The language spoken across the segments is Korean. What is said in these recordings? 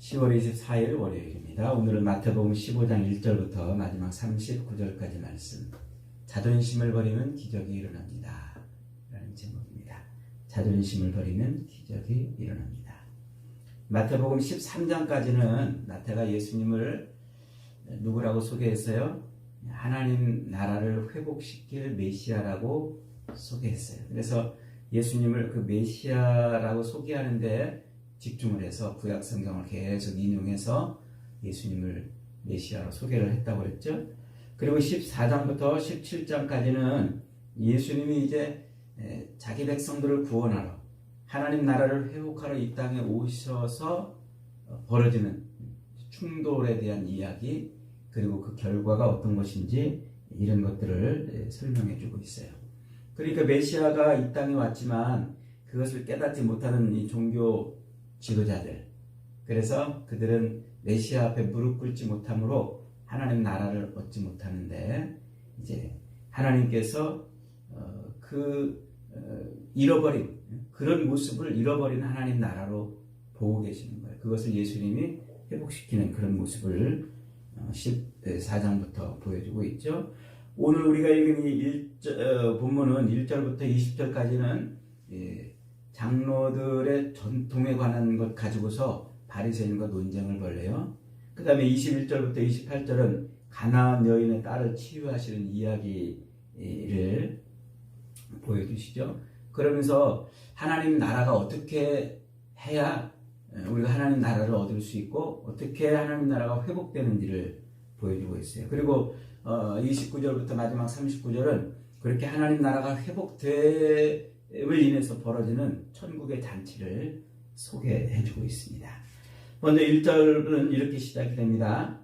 10월 24일 월요일입니다. 오늘은 마태복음 15장 1절부터 마지막 39절까지 말씀. 자존심을 버리면 기적이 일어납니다. 라는 제목입니다. 자존심을 버리면 기적이 일어납니다. 마태복음 13장까지는 마태가 예수님을 누구라고 소개했어요? 하나님 나라를 회복시킬 메시아라고 소개했어요. 그래서 예수님을 그 메시아라고 소개하는데 집중을 해서 구약 성경을 계속 인용해서 예수님을 메시아로 소개를 했다고 그랬죠. 그리고 14장부터 17장까지는 예수님이 이제 자기 백성들을 구원하러 하나님 나라를 회복하러 이 땅에 오셔서 벌어지는 충돌에 대한 이야기, 그리고 그 결과가 어떤 것인지 이런 것들을 설명해 주고 있어요. 그러니까 메시아가 이 땅에 왔지만 그것을 깨닫지 못하는 이 종교 지도자들, 그래서 그들은 메시아 앞에 무릎 꿇지 못함으로 하나님 나라를 얻지 못하는데, 이제 하나님께서 잃어버린 그런 모습을 잃어버린 하나님 나라로 보고 계시는 거예요. 그것을 예수님이 회복시키는 그런 모습을 14장부터 보여주고 있죠. 오늘 우리가 읽은 이 본문은 1절부터 20절까지는 장로들의 전통에 관한 것 가지고서 바리새인과 논쟁을 벌여요. 그 다음에 21절부터 28절은 가나안 여인의 딸을 치유하시는 이야기를 보여주시죠. 그러면서 하나님 나라가 어떻게 해야 우리가 하나님 나라를 얻을 수 있고 어떻게 하나님 나라가 회복되는지를 보여주고 있어요. 그리고 29절부터 마지막 39절은 그렇게 하나님 나라가 회복됨을 인해서 벌어지는 천국의 잔치를 소개해주고 있습니다. 먼저 1절은 이렇게 시작이 됩니다.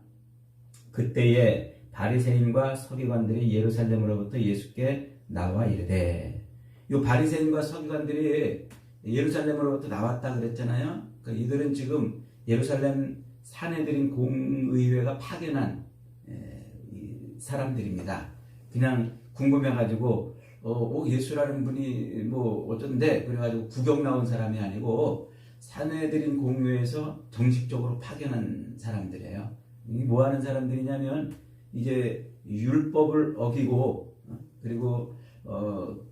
그때에 바리새인과 서기관들이 예루살렘으로부터 예수께 나와 이르되, 이 바리새인과 서기관들이 예루살렘으로부터 나왔다 그랬잖아요. 그러니까 이들은 지금 예루살렘 사내들인 공의회가 파견한 사람들입니다. 그냥 궁금해가지고 예수라는 분이 뭐 어쩐데 그래가지고 구경 나온 사람이 아니고 사내들인 공의회에서 정식적으로 파견한 사람들이에요. 이게 뭐 하는 사람들이냐면 이제 율법을 어기고 그리고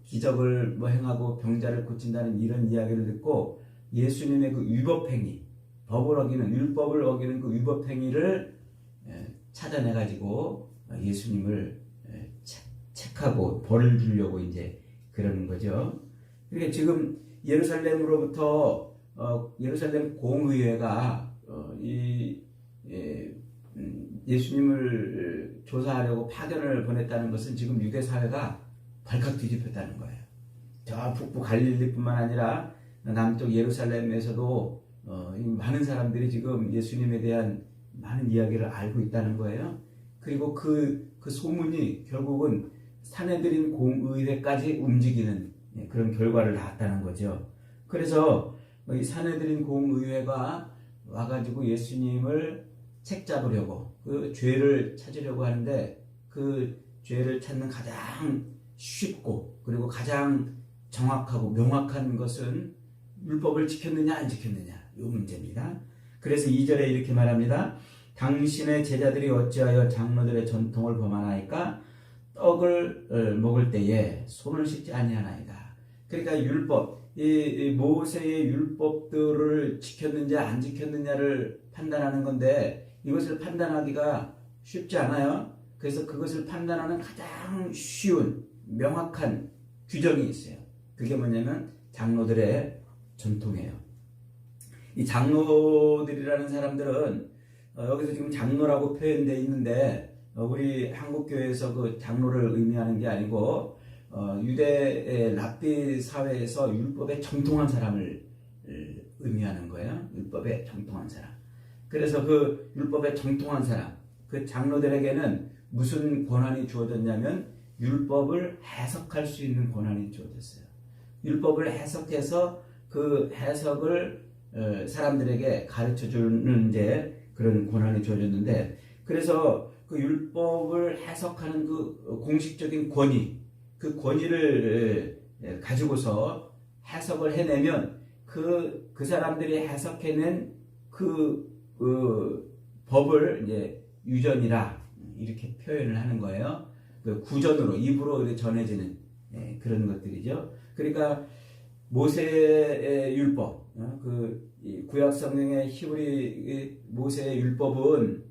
기적을 행하고 병자를 고친다는 이런 이야기를 듣고 예수님의 그 위법행위, 율법을 어기는 그 위법행위를 찾아내가지고 예수님을 책하고 벌을 주려고 이제 그러는 거죠. 그러니까 지금 예루살렘으로부터 예루살렘 공의회가 예수님을 조사하려고 파견을 보냈다는 것은 지금 유대 사회가 발칵 뒤집혔다는 거예요. 저 북부 갈릴리뿐만 아니라 남쪽 예루살렘에서도 많은 사람들이 지금 예수님에 대한 많은 이야기를 알고 있다는 거예요. 그리고 그 소문이 결국은 사내들인 공의회까지 움직이는 그런 결과를 낳았다는 거죠. 그래서 이 사내들인 공의회가 와가지고 예수님을 책잡으려고 그 죄를 찾으려고 하는데, 그 죄를 찾는 가장 쉽고 그리고 가장 정확하고 명확한 것은 율법을 지켰느냐 안 지켰느냐, 이 문제입니다. 그래서 2절에 이렇게 말합니다. 당신의 제자들이 어찌하여 장로들의 전통을 범하나이까? 떡을 먹을 때에 손을 씻지 아니하나이다. 그러니까 율법, 이 모세의 율법들을 지켰느냐 안 지켰느냐를 판단하는 건데, 이것을 판단하기가 쉽지 않아요. 그래서 그것을 판단하는 가장 쉬운 명확한 규정이 있어요. 그게 뭐냐면 장로들의 전통이에요. 이 장로들이라는 사람들은 여기서 지금 장로라고 표현되어 있는데, 우리 한국교회에서 그 장로를 의미하는 게 아니고 유대의 랍비 사회에서 율법에 정통한 사람을 의미하는 거예요. 율법에 정통한 사람. 그래서 그 율법에 정통한 사람, 그 장로들에게는 무슨 권한이 주어졌냐면 율법을 해석할 수 있는 권한이 주어졌어요. 율법을 해석해서 그 해석을 사람들에게 가르쳐주는 이제 그런 권한이 주어졌는데, 그래서 그 율법을 해석하는 그 공식적인 권위, 그 권위를 가지고서 해석을 해내면 그 사람들이 해석해낸 그 법을 이제 유전이라 이렇게 표현을 하는 거예요. 그 구전으로 입으로 이렇게 전해지는 그런 것들이죠. 그러니까 모세의 율법, 구약 성경의 히브리 모세의 율법은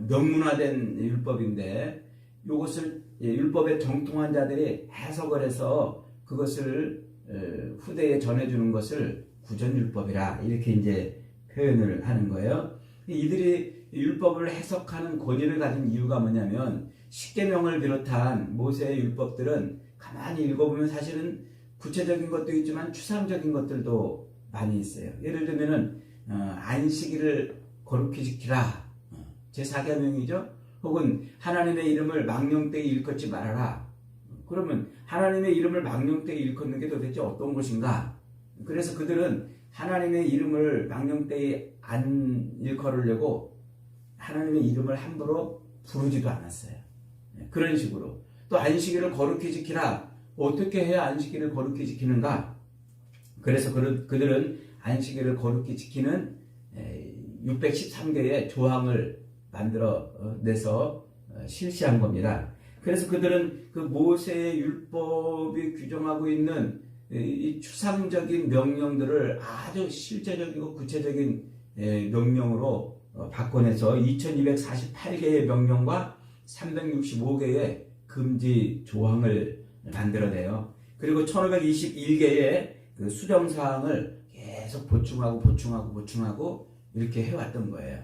명문화된 율법인데 이것을 율법에 정통한 자들이 해석을 해서 그것을 후대에 전해주는 것을 구전율법이라 이렇게 이제 표현을 하는 거예요. 이들이 율법을 해석하는 권위를 가진 이유가 뭐냐면 십계명을 비롯한 모세의 율법들은 가만히 읽어보면 사실은 구체적인 것도 있지만 추상적인 것들도 많이 있어요. 예를 들면은 안식일을 거룩히 지키라, 제4계명이죠. 혹은 하나님의 이름을 망령되이 일컫지 말아라. 그러면 하나님의 이름을 망령되이 일컫는 게 도대체 어떤 것인가? 그래서 그들은 하나님의 이름을 망령되이 안 일컬으려고 하나님의 이름을 함부로 부르지도 않았어요. 그런 식으로. 또 안식일을 거룩히 지키라. 어떻게 해야 안식일을 거룩히 지키는가? 그래서 그들은 안식일을 거룩히 지키는 613개의 조항을 만들어 내서 실시한 겁니다. 그래서 그들은 그 모세의 율법이 규정하고 있는 이 추상적인 명령들을 아주 실제적이고 구체적인 명령으로 바꿔내서 2248개의 명령과 365개의 금지 조항을 만들어내요. 그리고 1521개의 그 수정사항을 계속 보충하고 이렇게 해왔던 거예요.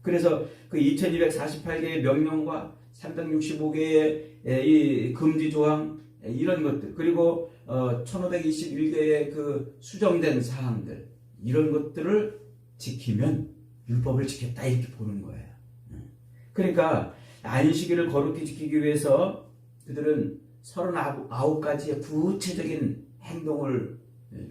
그래서 그 2248개의 명령과 365개의 이 금지 조항 이런 것들 그리고 1521개의 그 수정된 사항들 이런 것들을 지키면 율법을 지켰다 이렇게 보는 거예요. 그러니까 안식일을 거룩히 지키기 위해서 그들은 39가지의 구체적인 행동을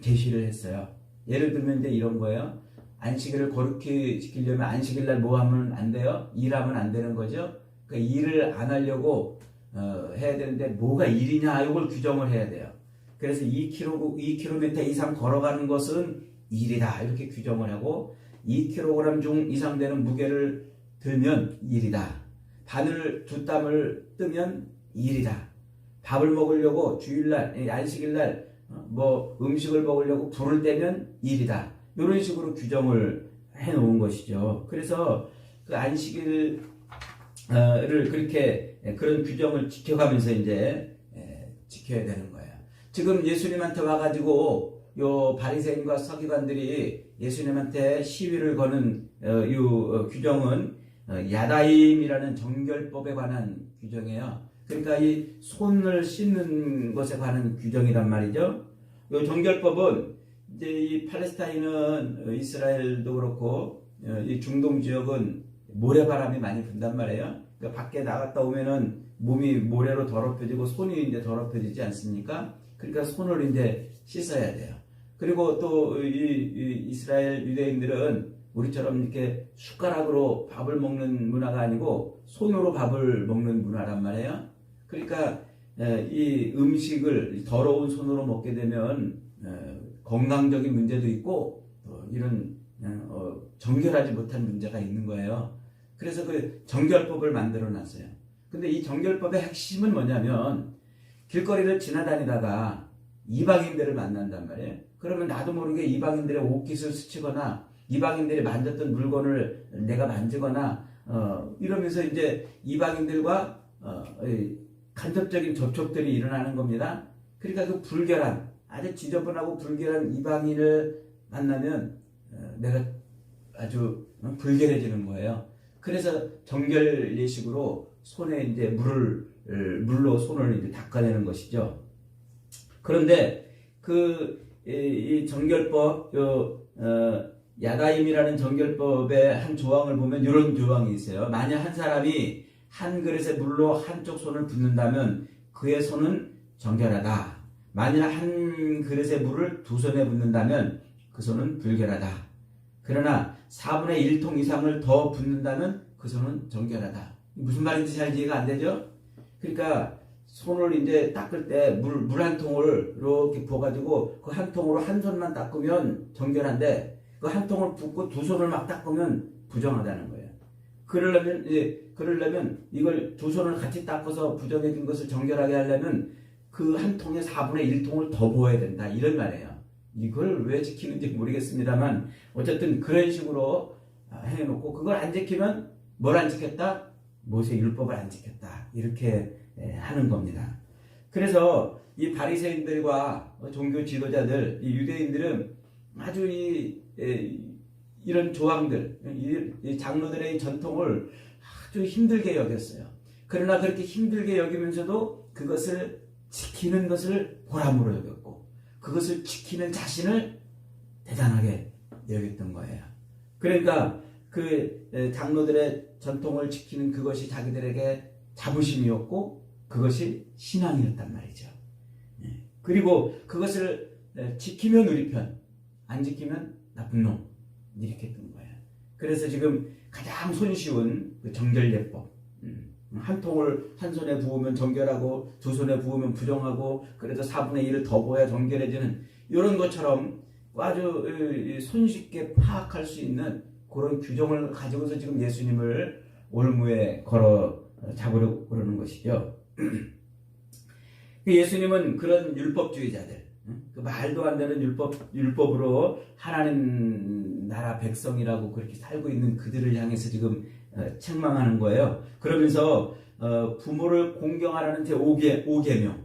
제시를 했어요. 예를 들면 이제 이런 거예요. 안식일을 거룩히 지키려면 안식일날 뭐 하면 안 돼요? 일하면 안 되는 거죠. 그러니까 일을 안 하려고 해야 되는데 뭐가 일이냐 이걸 규정을 해야 돼요. 그래서 2km 이상 걸어가는 것은 일이다 이렇게 규정을 하고 2kg 중 이상 되는 무게를 들면 일이다. 바늘 두 땀을 뜨면 일이다. 밥을 먹으려고 주일날 안식일날 뭐 음식을 먹으려고 불을 떼면 일이다. 이런 식으로 규정을 해놓은 것이죠. 그래서 그 안식일을 그렇게 그런 규정을 지켜가면서 이제 지켜야 되는 거예요. 지금 예수님한테 와가지고 요 바리새인과 서기관들이 예수님한테 시위를 거는 요 규정은 야다임이라는 정결법에 관한 규정이에요. 그러니까 이 손을 씻는 것에 관한 규정이란 말이죠. 이 정결법은 이제 이 팔레스타인은 이스라엘도 그렇고 이 중동 지역은 모래바람이 많이 분단 말이에요. 그러니까 밖에 나갔다 오면은 몸이 모래로 더럽혀지고 손이 이제 더럽혀지지 않습니까? 그러니까 손을 이제 씻어야 돼요. 그리고 또 이 이스라엘 유대인들은 우리처럼 이렇게 숟가락으로 밥을 먹는 문화가 아니고 손으로 밥을 먹는 문화란 말이에요. 그러니까 이 음식을 더러운 손으로 먹게 되면 건강적인 문제도 있고 이런 정결하지 못한 문제가 있는 거예요. 그래서 그 정결법을 만들어 놨어요. 근데 이 정결법의 핵심은 뭐냐면 길거리를 지나다니다가 이방인들을 만난단 말이에요. 그러면 나도 모르게 이방인들의 옷깃을 스치거나 이방인들이 만졌던 물건을 내가 만지거나 이러면서 이제 이방인들과 간접적인 접촉들이 일어나는 겁니다. 그러니까 그 불결한 아주 지저분하고 불결한 이방인을 만나면 내가 아주 불결해지는 거예요. 그래서 정결 예식으로 손에 이제 물로 손을 이제 닦아내는 것이죠. 그런데 이 정결법, 야다임이라는 정결법의 한 조항을 보면 이런 조항이 있어요. 만약 한 사람이 한 그릇의 물로 한쪽 손을 붓는다면 그의 손은 정결하다. 만약 한 그릇의 물을 두 손에 붓는다면 그 손은 불결하다. 그러나 4분의 1통 이상을 더 붓는다면 그 손은 정결하다. 무슨 말인지 잘 이해가 안 되죠? 그러니까 손을 이제 닦을 때 물 한 통을 이렇게 부어가지고 그 한 통으로 한 손만 닦으면 정결한데 그 한 통을 붓고 두 손을 막 닦으면 부정하다는 거예요. 그러려면 이걸 두 손을 같이 닦아서 부정해진 것을 정결하게 하려면 그 한 통에 4분의 1통을 더 부어야 된다. 이런 말이에요. 이걸 왜 지키는지 모르겠습니다만 어쨌든 그런 식으로 해놓고 그걸 안 지키면 뭘 안 지켰다? 모세 율법을 안 지켰다. 이렇게 하는 겁니다. 그래서 이 바리새인들과 종교 지도자들, 이 유대인들은 아주 이런 조항들, 이 장로들의 전통을 아주 힘들게 여겼어요. 그러나 그렇게 힘들게 여기면서도 그것을 지키는 것을 보람으로 여겼고 그것을 지키는 자신을 대단하게 여겼던 거예요. 그러니까 그 장로들의 전통을 지키는 그것이 자기들에게 자부심이었고 그것이 신앙이었단 말이죠. 그리고 그것을 지키면 우리 편, 안 지키면 나쁜 놈 이렇게 했던 거예요. 그래서 지금 가장 손쉬운 그 정결예법, 한 통을 한 손에 부으면 정결하고 두 손에 부으면 부정하고 그래도 4분의 1을 더 부어야 정결해지는 이런 것처럼 아주 손쉽게 파악할 수 있는 그런 규정을 가지고서 지금 예수님을 올무에 걸어 잡으려고 그러는 것이죠. 예수님은 그런 율법주의자들, 그 말도 안 되는 율법으로 하나님 나라 백성이라고 그렇게 살고 있는 그들을 향해서 지금 책망하는 거예요. 그러면서 부모를 공경하라는 제5계명,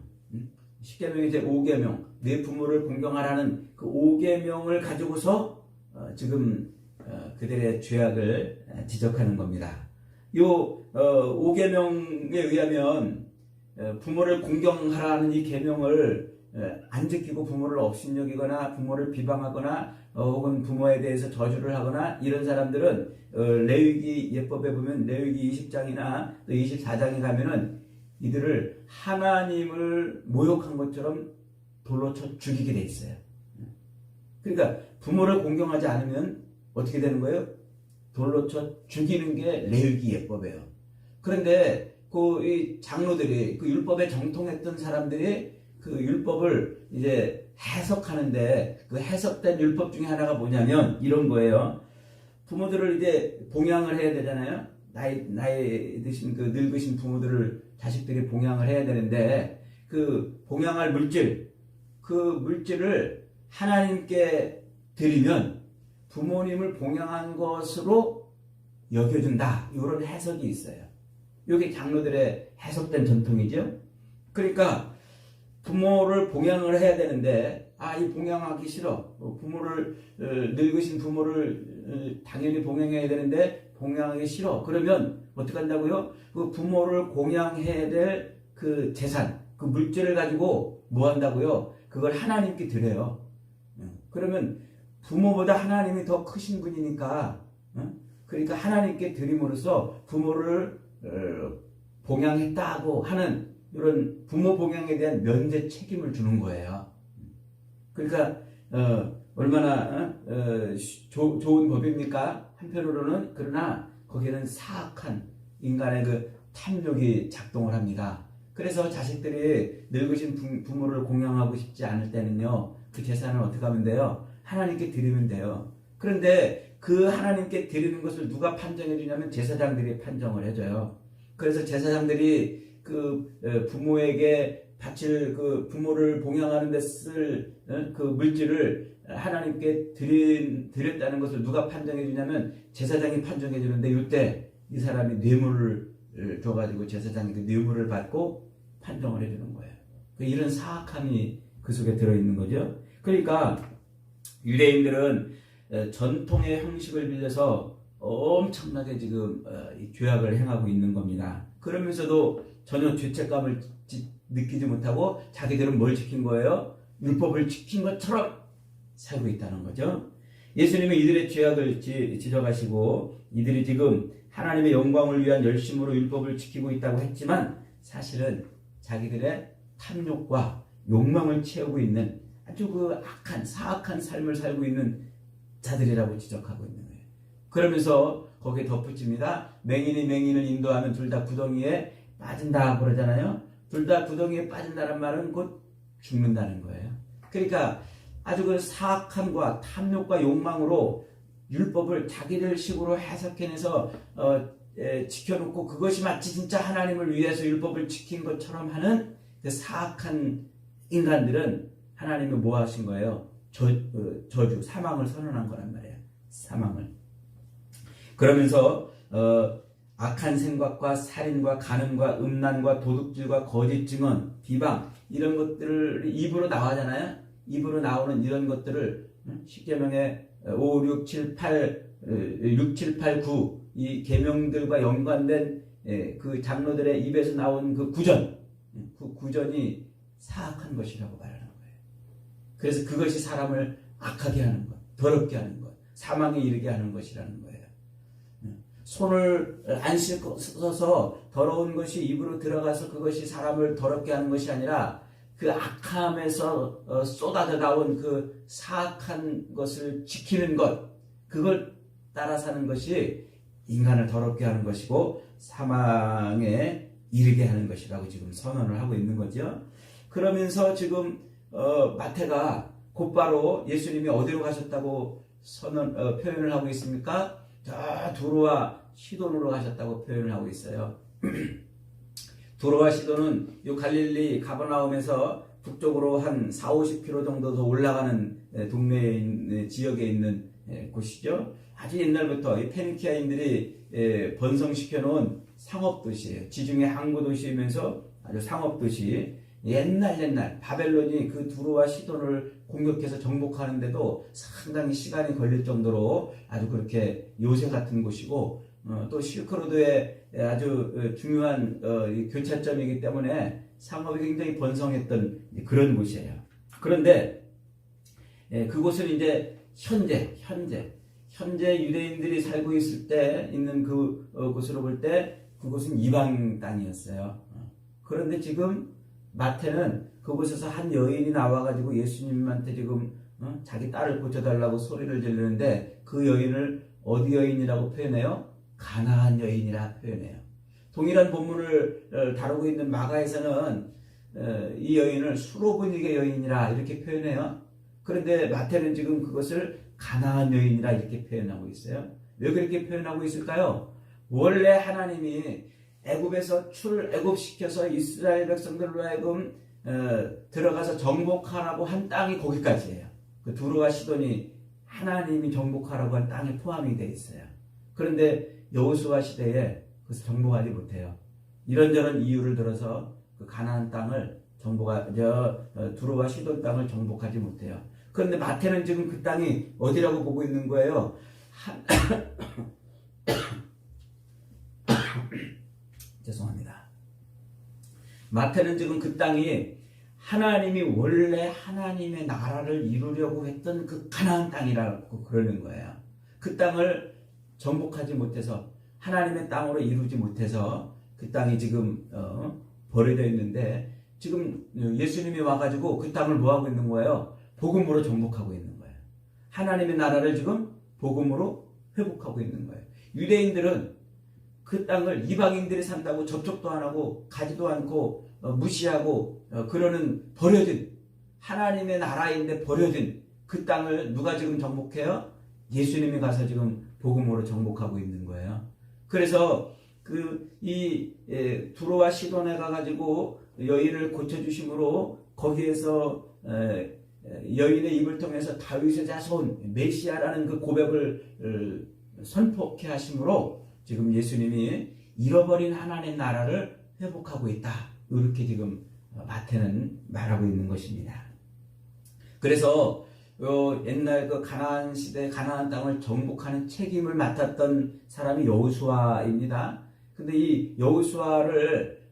10계명의 제5계명, 내 부모를 공경하라는 그 5계명을 가지고서 지금 그들의 죄악을 지적하는 겁니다. 요 5계명에 의하면 부모를 공경하라는 이 계명을 안 지키고 부모를 업신여기거나 부모를 비방하거나 혹은 부모에 대해서 저주를 하거나 이런 사람들은 레위기 예법에 보면 레위기 20장이나 또 24장에 가면은 이들을 하나님을 모욕한 것처럼 돌로 쳐 죽이게 돼 있어요. 그러니까 부모를 공경하지 않으면 어떻게 되는 거예요? 돌로 쳐 죽이는 게 레위기 예법이에요. 그런데 이 장로들이 그 율법에 정통했던 사람들이 그 율법을 이제 해석하는데 그 해석된 율법 중에 하나가 뭐냐면 이런 거예요. 부모들을 이제 봉양을 해야 되잖아요. 나이 드신 그 늙으신 부모들을 자식들이 봉양을 해야 되는데 그 봉양할 물질, 그 물질을 하나님께 드리면 부모님을 봉양한 것으로 여겨준다. 이런 해석이 있어요. 이게 장로들의 해석된 전통이죠. 그러니까 부모를 봉양을 해야 되는데 이 봉양하기 싫어. 부모를 늙으신 부모를 당연히 봉양해야 되는데 봉양하기 싫어. 그러면 어떻게 한다고요? 그 부모를 공양해야 될 그 재산, 그 물질을 가지고 뭐 한다고요? 그걸 하나님께 드려요. 그러면 부모보다 하나님이 더 크신 분이니까 그러니까 하나님께 드림으로써 부모를 봉양했다고 하는 이런 부모 봉양에 대한 면제 책임을 주는 거예요. 그러니까 얼마나 좋은 법입니까? 한편으로는. 그러나 거기는 사악한 인간의 그 탐욕이 작동을 합니다. 그래서 자식들이 늙으신 부모를 공양하고 싶지 않을 때는요, 그 재산을 어떻게 하면 돼요? 하나님께 드리면 돼요. 그런데 그 하나님께 드리는 것을 누가 판정해 주냐면 제사장들이 판정을 해줘요. 그래서 제사장들이 그 부모에게 바칠 그 부모를 봉양하는 데 쓸 그 물질을 하나님께 드렸다는 것을 누가 판정해 주냐면 제사장이 판정해 주는데 이때 이 사람이 뇌물을 줘가지고 제사장이 그 뇌물을 받고 판정을 해주는 거예요. 이런 사악함이 그 속에 들어있는 거죠. 그러니까 유대인들은 전통의 형식을 빌려서 엄청나게 지금 죄악을 행하고 있는 겁니다. 그러면서도 전혀 죄책감을 느끼지 못하고 자기들은 뭘 지킨 거예요? 율법을 지킨 것처럼 살고 있다는 거죠. 예수님은 이들의 죄악을 지적하시고 이들이 지금 하나님의 영광을 위한 열심으로 율법을 지키고 있다고 했지만 사실은 자기들의 탐욕과 욕망을 채우고 있는 아주 그 악한 사악한 삶을 살고 있는 자들이라고 지적하고 있는 거예요. 그러면서 거기에 덧붙입니다. 맹인이 맹인을 인도하면 둘 다 구덩이에 빠진다 그러잖아요. 둘 다 구덩이에 빠진다는 말은 곧 죽는다는 거예요. 그러니까 아주 그 사악함과 탐욕과 욕망으로 율법을 자기들 식으로 해석해내서 지켜놓고 그것이 마치 진짜 하나님을 위해서 율법을 지킨 것처럼 하는 그 사악한 인간들은 하나님이 뭐 하신 거예요? 저주, 사망을 선언한 거란 말이에요. 사망을. 그러면서 악한 생각과 살인과 간음과 음란과 도둑질과 거짓 증언, 비방 이런 것들을 입으로 나오잖아요. 입으로 나오는 이런 것들을 십계명의 5, 6, 7, 8, 9 이 계명들과 연관된 그 장로들의 입에서 나온 그 구전, 그 구전이 사악한 것이라고 말하는 거예요. 그래서 그것이 사람을 악하게 하는 것, 더럽게 하는 것, 사망에 이르게 하는 것이라는 거예요. 손을 안 씻어서 더러운 것이 입으로 들어가서 그것이 사람을 더럽게 하는 것이 아니라 그 악함에서 쏟아져 나온 그 사악한 것을 지키는 것, 그걸 따라 사는 것이 인간을 더럽게 하는 것이고 사망에 이르게 하는 것이라고 지금 선언을 하고 있는 거죠. 그러면서 지금 마태가 곧바로 예수님이 어디로 가셨다고 표현을 하고 있습니까? 저 두로와 시돈으로 가셨다고 표현을 하고 있어요. 두로와 시돈은 이 갈릴리 가버나움에서 북쪽으로 한 4-50km 정도 더 올라가는 동네 지역에 있는 곳이죠. 아주 옛날부터 이 페니키아인들이 번성시켜 놓은 상업도시예요. 지중해 항구도시이면서 아주 상업도시. 옛날 바벨론이 그 두로와 시돈을 공격해서 정복하는데도 상당히 시간이 걸릴 정도로 아주 그렇게 요새 같은 곳이고 또 실크로드의 아주 중요한 교차점이기 때문에 상업이 굉장히 번성했던 그런 곳이에요. 그런데 그곳은 이제 현재 유대인들이 살고 있을 때 있는 곳으로 볼 때 그곳은 이방 땅이었어요. 그런데 지금 마태는 그곳에서 한 여인이 나와가지고 예수님한테 지금 자기 딸을 고쳐달라고 소리를 지르는데 그 여인을 어디 여인이라고 표현해요? 가나안 여인이라 표현해요. 동일한 본문을 다루고 있는 마가에서는 이 여인을 수로보니게 여인이라 이렇게 표현해요. 그런데 마태는 지금 그것을 가나안 여인이라 이렇게 표현하고 있어요. 왜 그렇게 표현하고 있을까요? 원래 하나님이 애굽에서 출애굽시켜서 이스라엘 백성들로 하여금 들어가서 정복하라고 한 땅이 거기까지예요. 그 두로와 시돈이 하나님이 정복하라고 한 땅에 포함이 되어 있어요. 그런데 여호수아 시대에 그것을 정복하지 못해요. 이런저런 이유를 들어서 그 가나안 땅을 두로와 시돈 땅을 정복하지 못해요. 그런데 마태는 지금 그 땅이 어디라고 보고 있는 거예요? 죄송합니다. 마태는 지금 그 땅이 하나님이 원래 하나님의 나라를 이루려고 했던 그 가나안 땅이라고 그러는 거예요. 그 땅을 정복하지 못해서 하나님의 땅으로 이루지 못해서 그 땅이 지금 버려져 있는데 지금 예수님이 와가지고 그 땅을 뭐하고 있는 거예요? 복음으로 정복하고 있는 거예요. 하나님의 나라를 지금 복음으로 회복하고 있는 거예요. 유대인들은 그 땅을 이방인들이 산다고 접촉도 안 하고 가지도 않고 무시하고 그러는 버려진 하나님의 나라인데 버려진 그 땅을 누가 지금 정복해요? 예수님이 가서 지금 복음으로 정복하고 있는 거예요. 그래서 두로와 시돈에 가가지고 여인을 고쳐주심으로 거기에서 여인의 입을 통해서 다윗의 자손 메시아라는 그 고백을 선포케 하심으로 지금 예수님이 잃어버린 하나님의 나라를 회복하고 있다. 이렇게 지금 마태는 말하고 있는 것입니다. 그래서 옛날 그 가나안 시대 가나안 땅을 정복하는 책임을 맡았던 사람이 여호수아입니다. 근데 이 여호수아를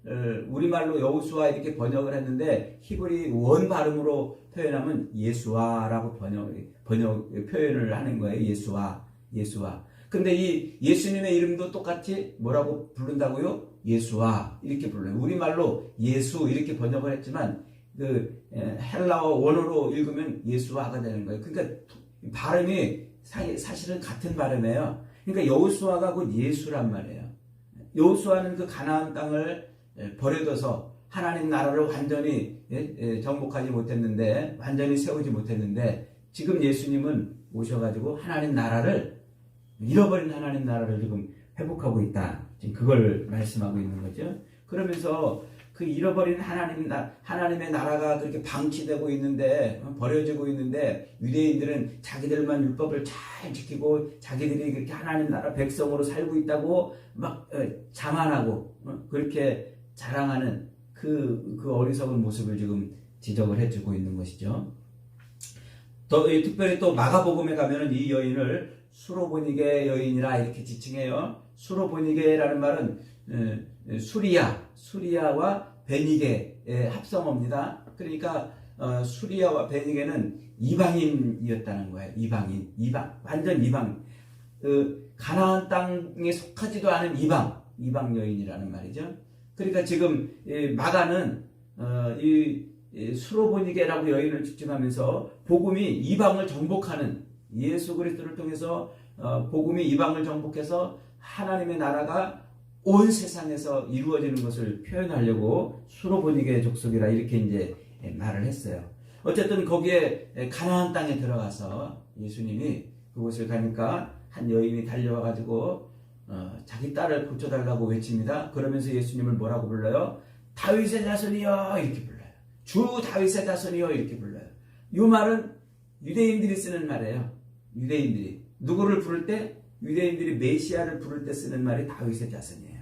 우리말로 여호수아 이렇게 번역을 했는데 히브리 원 발음으로 표현하면 예수아라고 표현을 하는 거예요. 예수아. 근데 이 예수님의 이름도 똑같이 뭐라고 부른다고요? 예수아 이렇게 불러요. 우리말로 예수 이렇게 번역을 했지만 그 헬라어 원어로 읽으면 예수아가 되는 거예요. 그러니까 발음이 사실은 같은 발음이에요. 그러니까 여호수아가 곧 예수란 말이에요. 여호수아는 그 가나안 땅을 버려둬서 하나님 나라를 완전히 정복하지 못했는데 완전히 세우지 못했는데 지금 예수님은 오셔가지고 하나님 나라를 잃어버린 하나님 나라를 지금 회복하고 있다. 지금 그걸 말씀하고 있는 거죠. 그러면서 그 잃어버린 하나님의 나라가 그렇게 방치되고 있는데, 버려지고 있는데, 유대인들은 자기들만 율법을 잘 지키고 자기들이 그렇게 하나님 나라 백성으로 살고 있다고 막 자만하고 그렇게 자랑하는 그 어리석은 모습을 지금 지적을 해주고 있는 것이죠. 특별히 또 마가복음에 가면은 이 여인을 수로보니게 여인이라 이렇게 지칭해요. 수로보니게라는 말은 수리아와 베니게의 합성어입니다. 그러니까 수리아와 베니게는 이방인이었다는 거예요. 완전 이방. 가나안 땅에 속하지도 않은 이방 여인이라는 말이죠. 그러니까 지금 마가는 이 수로보니게라고 여인을 지칭하면서 복음이 이방을 정복하는, 예수 그리스도를 통해서 복음이 이방을 정복해서 하나님의 나라가 온 세상에서 이루어지는 것을 표현하려고 수로보니게 족속이라 이렇게 이제 말을 했어요. 어쨌든 거기에 가나안 땅에 들어가서 예수님이 그곳을 가니까 한 여인이 달려와 가지고 자기 딸을 고쳐달라고 외칩니다. 그러면서 예수님을 뭐라고 불러요? 다윗의 자손이여 이렇게 불러요. 주 다윗의 자손이여 이렇게 불러요. 이 말은 유대인들이 쓰는 말이에요. 유대인들이 누구를 부를 때, 유대인들이 메시아를 부를 때 쓰는 말이 다윗의 자손이에요.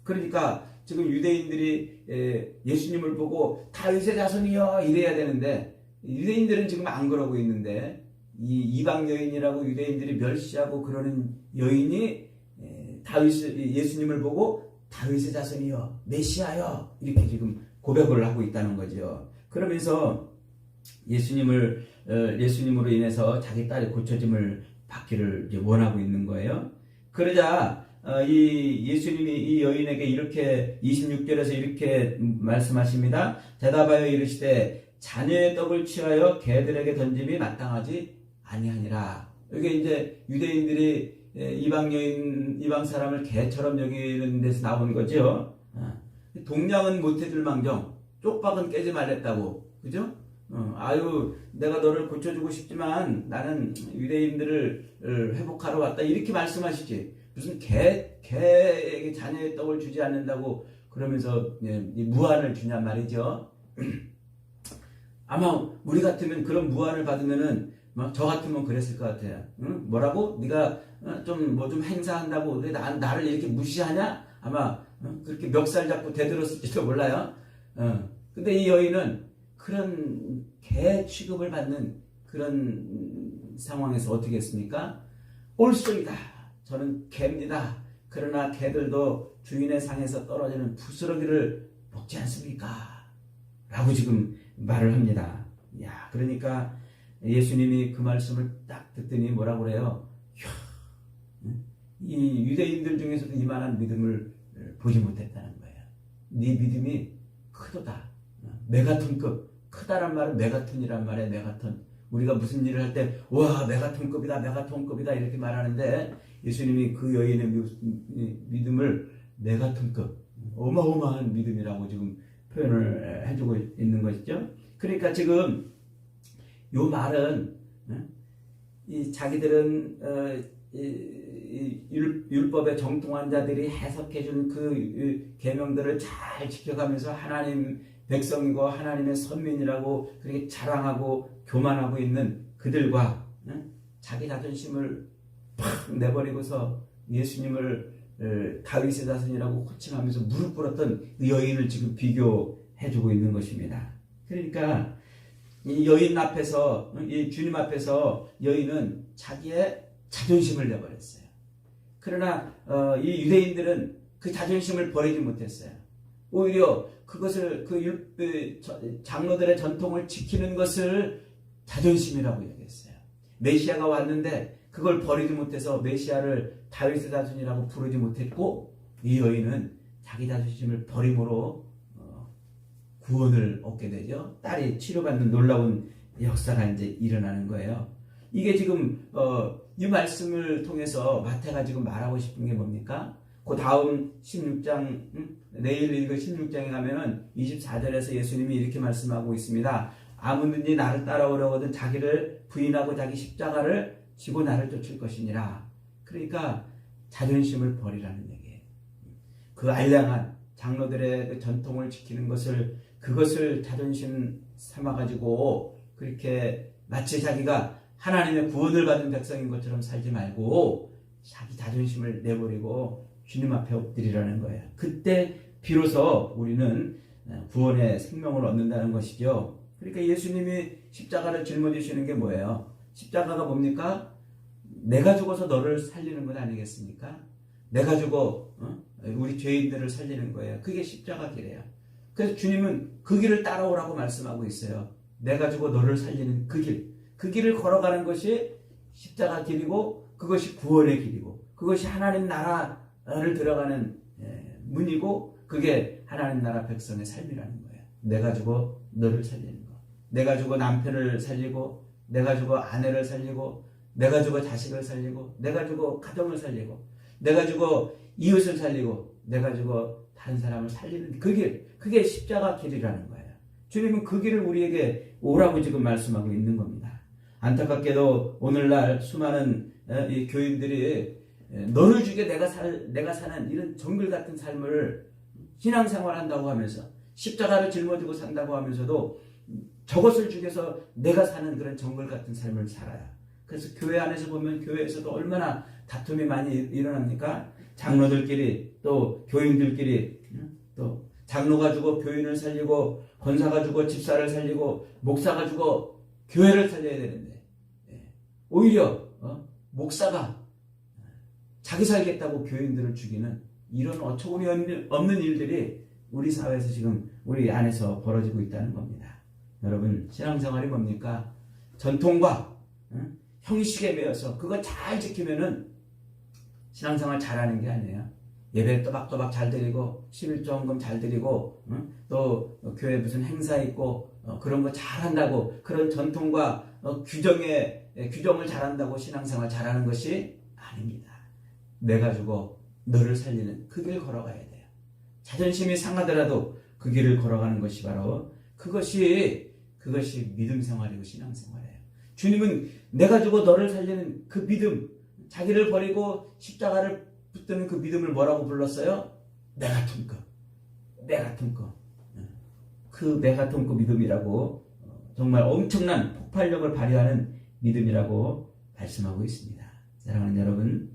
그러니까 지금 유대인들이 예수님을 보고 다윗의 자손이여 이래야 되는데, 유대인들은 지금 안 그러고 있는데 이 이방 여인이라고 유대인들이 멸시하고 그러는 여인이 예수님을 보고 다윗의 자손이여 메시아여 이렇게 지금 고백을 하고 있다는 거죠. 그러면서 예수님으로 인해서 자기 딸이 고쳐짐을 받기를 이제 원하고 있는 거예요. 그러자 예수님이 이 여인에게 이렇게 26절에서 이렇게 말씀하십니다. 대답하여 이르시되 자녀의 떡을 취하여 개들에게 던짐이 마땅하지 아니하니라. 이게 이제 유대인들이 이방 사람을 개처럼 여기는 데서 나오는 거죠. 동량은 못해줄 망정 쪽박은 깨지 말랬다고, 그죠? 내가 너를 고쳐주고 싶지만 나는 유대인들을 회복하러 왔다 이렇게 말씀하시지, 무슨 개에게 자녀의 떡을 주지 않는다고 그러면서 무한을 주냔 말이죠. 아마 우리 같으면 그런 무한을 받으면은 저 같으면 그랬을 것 같아요. 응? 뭐라고? 네가 좀 행사한다고 나를 이렇게 무시하냐? 아마 그렇게 멱살 잡고 대들었을지도 몰라요. 근데 이 여인은 그런 개 취급을 받는 그런 상황에서 어떻게 했습니까? 옳소이다. 저는 개입니다. 그러나 개들도 주인의 상에서 떨어지는 부스러기를 먹지 않습니까? 라고 지금 말을 합니다. 그러니까 예수님이 그 말씀을 딱 듣더니 뭐라고 그래요? 이 유대인들 중에서도 이만한 믿음을 보지 못했다는 거예요. 네 믿음이 크도다. 메가톤급. 크다란 말은 메가톤이란 말이에요. 메가톤. 우리가 무슨 일을 할 때 와 메가톤급이다 메가톤급이다 이렇게 말하는데, 예수님이 그 여인의 믿음을 메가톤급, 어마어마한 믿음이라고 지금 표현을 해주고 있는 것이죠. 그러니까 지금 요 말은 이 자기들은 율법에 정통한 자들이 해석해준 그 계명들을 잘 지켜가면서 하나님 백성이고 하나님의 선민이라고 그렇게 자랑하고 교만하고 있는 그들과 자기 자존심을 팍 내버리고서 예수님을 다윗의 자손이라고 호칭하면서 무릎 꿇었던 그 여인을 지금 비교해주고 있는 것입니다. 그러니까 이 여인 앞에서, 이 주님 앞에서 여인은 자기의 자존심을 내버렸어요. 그러나 이 유대인들은 그 자존심을 버리지 못했어요. 오히려 그것을 장로들의 전통을 지키는 것을 자존심이라고 얘기했어요. 메시아가 왔는데 그걸 버리지 못해서 메시아를 다윗의 자손이라고 부르지 못했고, 이 여인은 자기 자존심을 버림으로 구원을 얻게 되죠. 딸이 치료받는 놀라운 역사가 이제 일어나는 거예요. 이게 지금 이 말씀을 통해서 마태가 지금 말하고 싶은 게 뭡니까? 그 다음 16장, 내일 읽을 16장에 가면은 24절에서 예수님이 이렇게 말씀하고 있습니다. 아무든지 나를 따라오려거든 자기를 부인하고 자기 십자가를 지고 나를 쫓을 것이니라. 그러니까 자존심을 버리라는 얘기예요. 그 알량한 장로들의 그 전통을 지키는 그것을 자존심 삼아가지고 그렇게 마치 자기가 하나님의 구원을 받은 백성인 것처럼 살지 말고 자기 자존심을 내버리고 주님 앞에 엎드리라는 거예요. 그때 비로소 우리는 구원의 생명을 얻는다는 것이죠. 그러니까 예수님이 십자가를 짊어지시는 게 뭐예요? 십자가가 뭡니까? 내가 죽어서 너를 살리는 것 아니겠습니까? 내가 죽어 우리 죄인들을 살리는 거예요. 그게 십자가 길이에요. 그래서 주님은 그 길을 따라오라고 말씀하고 있어요. 내가 죽어 너를 살리는 그 길. 그 길을 걸어가는 것이 십자가 길이고 그것이 구원의 길이고 그것이 하나님 나라를 들어가는 문이고 그게 하나님 나라 백성의 삶이라는 거예요. 내가 죽어 너를 살리는 거. 내가 죽어 남편을 살리고 내가 죽어 아내를 살리고 내가 죽어 자식을 살리고 내가 죽어 가정을 살리고 내가 죽어 이웃을 살리고 내가 죽어 다른 사람을 살리는 그 길. 그게 십자가 길이라는 거예요. 주님은 그 길을 우리에게 오라고 지금 말씀하고 있는 겁니다. 안타깝게도 오늘날 수많은 이 교인들이 너를 주게 내가 사는 이런 정글 같은 삶을 신앙생활한다고 하면서 십자가를 짊어지고 산다고 하면서도 저것을 주게서 내가 사는 그런 정글 같은 삶을 살아요. 그래서 교회 안에서 보면 교회에서도 얼마나 다툼이 많이 일어납니까? 장로들끼리 또 교인들끼리 또 장로가 죽어 교인을 살리고 권사가 죽어 집사를 살리고 목사가 죽어 교회를 살려야 되는데 오히려 목사가 자기 살겠다고 교인들을 죽이는 이런 어처구니 없는 일들이 우리 사회에서 지금 우리 안에서 벌어지고 있다는 겁니다. 여러분 신앙생활이 뭡니까? 전통과 형식에 매여서 그거 잘 지키면은 신앙생활 잘하는 게 아니에요. 예배 또박또박 잘 드리고 11조 헌금 잘 드리고 또 교회 무슨 행사 있고 그런 거 잘한다고 그런 전통과 규정을 잘한다고 신앙생활 잘하는 것이 아닙니다. 내가 죽어 너를 살리는 그 길 걸어가야 돼요. 자존심이 상하더라도 그 길을 걸어가는 것이 바로 그것이 믿음 생활이고 신앙 생활이에요. 주님은 내가 죽어 너를 살리는 그 믿음, 자기를 버리고 십자가를 붙드는 그 믿음을 뭐라고 불렀어요? 메가톤급. 그 메가톤급 믿음이라고 정말 엄청난 폭발력을 발휘하는 믿음이라고 말씀하고 있습니다. 사랑하는 여러분,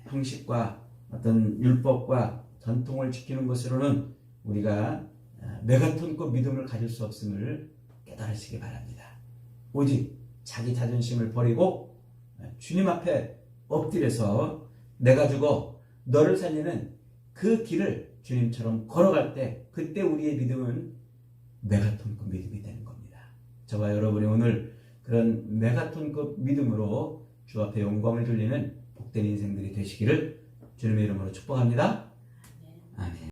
형식과 어떤 율법과 전통을 지키는 것으로는 우리가 메가톤급 믿음을 가질 수 없음을 깨달으시기 바랍니다. 오직 자기 자존심을 버리고 주님 앞에 엎드려서 내가 죽어 너를 살리는 그 길을 주님처럼 걸어갈 때 그때 우리의 믿음은 메가톤급 믿음이 되는 겁니다. 저와 여러분이 오늘 그런 메가톤급 믿음으로 주 앞에 영광을 돌리는 복된 인생들이 되시기를 주님의 이름으로 축복합니다. 아멘.